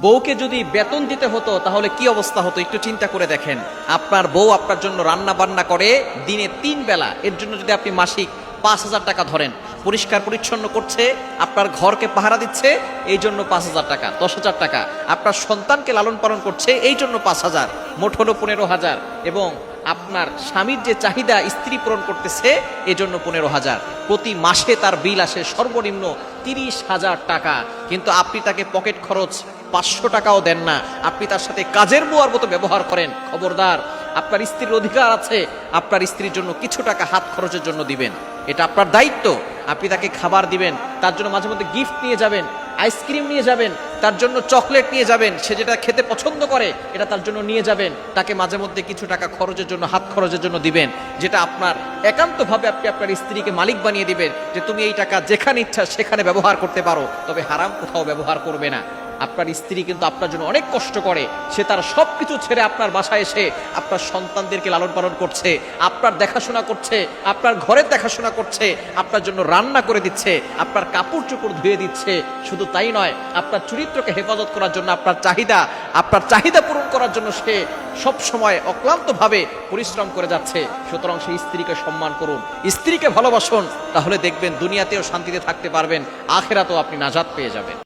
বউকে যদি বেতন দিতে হতো তাহলে কি অবস্থা হতো একটু চিন্তা করে দেখেন। আপনার বউ আপনার জন্য রান্না বান্না করে দিনে 3 বেলা, এর জন্য যদি আপনি মাসিক 5,000 টাকা ধরেন, পরিষ্কার পরিচ্ছন্ন করছে, আপনার ঘরকে পাহারা দিচ্ছে, এই জন্য 5,000 টাকা, 10,000 টাকা, আপনার সন্তানকে লালন পালন করছে, এই জন্য 5,000, মোট হলো 15,000, এবং আপনার স্বামীর যে চাহিদা স্ত্রী পূরণ করতেছে এজন্য 15,000, প্রতি মাসে তার বিল আসে সর্বনিম্ন 30,000 টাকা। কিন্তু আপনি তাকে পকেট খরচ 500 টাকাও দেন না, আপনি তার সাথে কাজের বুয়ার মতো ব্যবহার করেন। খবরদার, আপনার স্ত্রীর অধিকার আছে আপনার স্ত্রীর জন্য কিছু টাকা হাত খরচের জন্য দিবেন, এটা আপনার দায়িত্ব। আপনি তাকে খাবার দিবেন, তার জন্য মাঝে মধ্যে গিফট নিয়ে যাবেন, আইসক্রিম নিয়ে যাবেন, তার জন্য চকলেট নিয়ে যাবেন, সে যেটা খেতে পছন্দ করে এটা তার জন্য নিয়ে যাবেন। তাকে মাঝে মধ্যে কিছু টাকা খরচের জন্য, হাত খরচের জন্য দিবেন, যেটা আপনার একান্তভাবে আপনি আপনার স্ত্রীকে মালিক বানিয়ে দিবেন যে তুমি এই টাকা যেখানে ইচ্ছা সেখানে ব্যবহার করতে পারো, তবে হারাম কোথাও ব্যবহার করবে না। আপনার স্ত্রী কিন্তু আপনার জন্য অনেক কষ্ট করে, সে তার সবকিছু ছেড়ে আপনার বাসায় এসে আপনার সন্তানদেরকে লালন পালন করছে, আপনার দেখাশোনা করছে, আপনার ঘরের দেখাশোনা করছে, আপনার জন্য রান্না করে দিচ্ছে, আপনার কাপড় চোপড় ধুয়ে দিচ্ছে। শুধু তাই নয়, আপনার চরিত্রকে হেফাজত করার জন্য, আপনার চাহিদা পূরণ করার জন্য সে সব সময় অক্লান্তভাবে পরিশ্রম করে যাচ্ছে। সুতরাং সেই স্ত্রীকে সম্মান করুন, স্ত্রীকে ভালোবাসুন, তাহলে দেখবেন দুনিয়াতেও শান্তিতে থাকতে পারবেন, আখিরাতেও আপনি নাজাত পেয়ে যাবেন।